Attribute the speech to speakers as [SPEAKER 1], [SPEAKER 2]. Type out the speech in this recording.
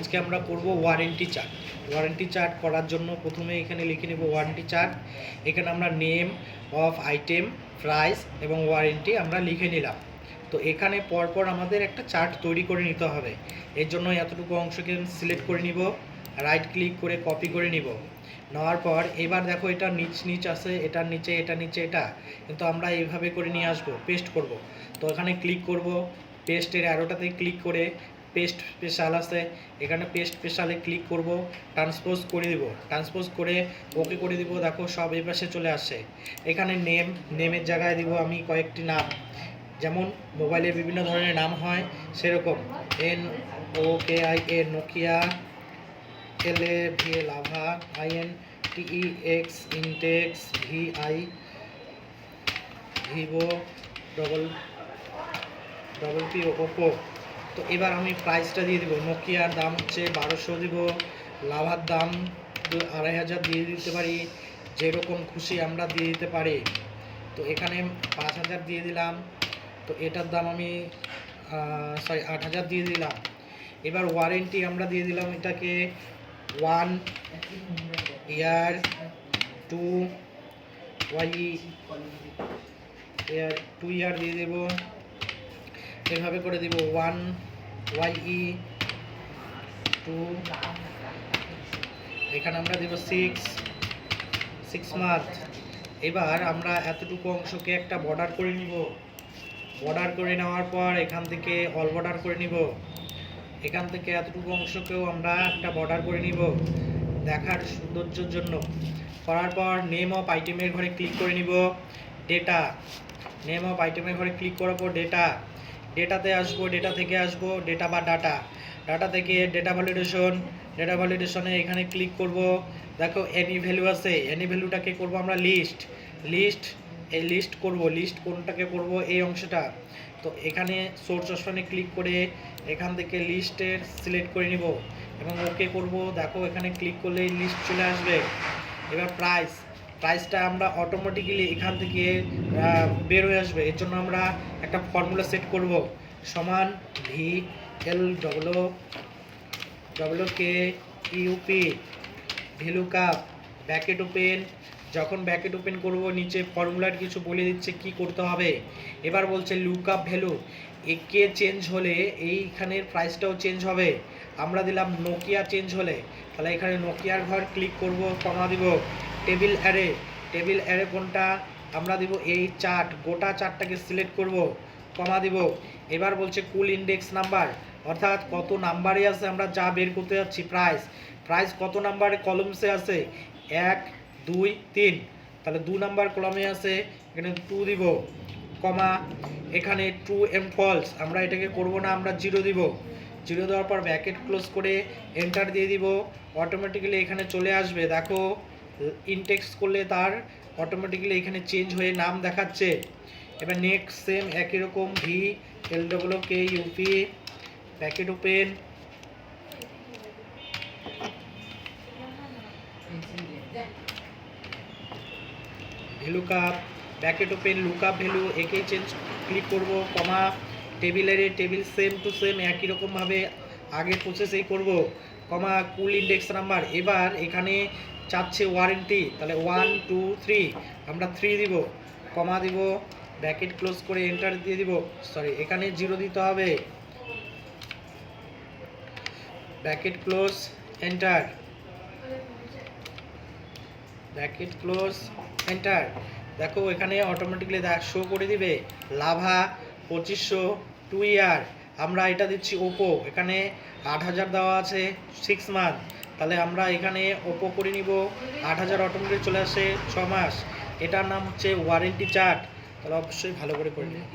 [SPEAKER 1] আজকে আমরা করব ওয়ারেন্টি চার্ট। ওয়ারেন্টি চার্ট করার জন্য প্রথমে এখানে লিখে নেব ওয়ারেন্টি চার্ট। এখানে আমরা নেম অফ আইটেম, প্রাইস এবং ওয়ারেন্টি আমরা লিখে নিলাম। তো এখানে পরপর আমাদের একটা চার্ট তৈরি করে নিতে হবে। এর জন্য এতটুকু অংশকে সিলেক্ট করে নিব, রাইট ক্লিক করে কপি করে নিব। নেওয়ার পর এবার দেখো এটা নিচ আছে, এটার নিচে এটা, কিন্তু আমরা এইভাবে করে নিয়ে আসবো, পেস্ট করব। তো এখানে ক্লিক করব, পেস্টের অ্যারোটাতে ক্লিক করে পেস্ট স্পেশাল আছে, এখানে পেস্ট স্পেশালে ক্লিক করব, ট্রান্সপোজ করে দিব, ট্রান্সপোজ করে ওকে করে দিব। দেখো সব এই পাশে চলে আসে। এখানে নেমের জায়গায় দিব আমি কয়েকটি নাম, যেমন মোবাইলের বিভিন্ন ধরনের নাম হয় সেরকম NOKIA Nokia, LAVA lava, INTEX Intex, VI Vivo, double P Oppo. তো এবার আমি প্রাইসটা দিয়ে দিব। নোকিয়ার দাম হচ্ছে 1200 দিব, লাভার দাম 2500 দিয়ে দিতে পারি, যেরকম খুশি আমরা দিয়ে দিতে পারি। তো এখানে 5000 দিয়ে দিলাম। তো এটার দাম আমি 8000 দিয়ে দিলাম। এবার ওয়ারেন্টি আমরা দিয়ে দিলাম এটাকে 1 ইয়ার, 2 ইয়ার দিয়ে দেব। এভাবে করে দিব 1 YE 2, এখানে আমরা দেব 6 মান্থ। এবার আমরা এতটুকু অংশকে একটা বর্ডার করে নিব। বর্ডার করে নেওয়ার পর এখান থেকে অল বর্ডার করে নিব। এখান থেকে এতটুকু অংশকেও আমরা একটা বর্ডার করে নিব দেখার সৌন্দর্যের জন্য। করার পর নেম অফ আইটেমের ঘরে ক্লিক করে নিব, ডেটা, নেম অফ আইটেমের ঘরে ক্লিক করার পর ডেটাতে আসবো, ডেটা থেকে আসবো ডেটা বা ডাটা থেকে ডেটা ভ্যালিডেশনে এখানে ক্লিক করব। দেখো এনি ভ্যালু আছে, এনি ভ্যালুটাকে করব আমরা লিস্ট এই লিস্ট করব। লিস্ট কোনটাকে করব? এই অংশটা। তো এখানে সোর্স অপশনে ক্লিক করে এখান থেকে লিস্টের সিলেক্ট করে নিব এবং ওকে করব। দেখো এখানে ক্লিক করলে লিস্ট চলে আসবে। এবার প্রাইসটা আমরা অটোমেটিক্যালি এখান থেকে বের হয়ে আসবে। এর জন্য আমরা একটা ফর্মুলা সেট করব, সমান VLWK VLOOKUP ব্র্যাকেট ওপেন। যখন ব্র্যাকেট ওপেন করব নিচে ফর্মুলার কিছু বলে দিচ্ছে কি করতে হবে। এবার বলছে লুকআপ ভ্যালু, একে চেঞ্জ হলে এইখানের প্রাইসটাও চেঞ্জ হবে। আমরা দিলাম নোকিয়া চেঞ্জ হলে, তাহলে এখানে নোকিয়ার ঘর ক্লিক করব, কমা দিব। টেবিল অ্যারে কোনটা? আমরা দিব এই চার্ট, গোটা চার্টটাকে সিলেক্ট করব, কমা দিব। এবার বলছে কুল ইন্ডেক্স নাম্বার, অর্থাৎ কত নাম্বারে আছে আমরা যা বের করতে যাচ্ছি। প্রাইস কত নাম্বারে কলমসে আছে? 1 2 3, তাহলে 2 নাম্বার কলমে আছে, এখানে 2 দিব, কমা। এখানে ট্রু এন্ড ফলস, আমরা এটাকে করব না, আমরা 0 দিব। 0 দেওয়ার পর ব্র্যাকেট ক্লোজ করে এন্টার দিয়ে দিব। অটোমেটিক্যালি এখানে চলে আসবে। দেখো ইনটেক্স করলে তার অটোমেটিক্যালি এখানে চেঞ্জ হয়ে নাম দেখাচ্ছে। এবার নেক্সট সেম একই রকম VLWKUP bracket open, VLOOKUP bracket open, lookup value, একেই চেঞ্জ ক্লিক করব, কমা। টেবিল সেম টু সেম একই রকমভাবে আগের প্রসেসেই করব, কমা। কুল ইন্ডেক্স নাম্বার, এবার এখানে চাচ্ছে ওয়ারেন্টি, তাহলে 1 2 3, আমরা 3 দিব, কমা দিব, ব্র্যাকেট ক্লোজ করে এন্টার দিয়ে দিব। এখানে 0 দিতে হবে, bracket close enter, bracket close enter. দেখো এখানে অটোমেটিক্যালি শো করে দিবে লাভা 2500 2 ইয়ার। আমরা এটা দিচ্ছি ওপো, এখানে 8000 দেওয়া আছে 6 মান্থ, তাহলে আমরা এখানে ওপো করে নিব। 8000 অটোমেটিক চলে আসে 6 মাস। এটার নাম হচ্ছে ওয়ারেন্টি চার্ট। তাহলে অবশ্যই ভালো করে নিব।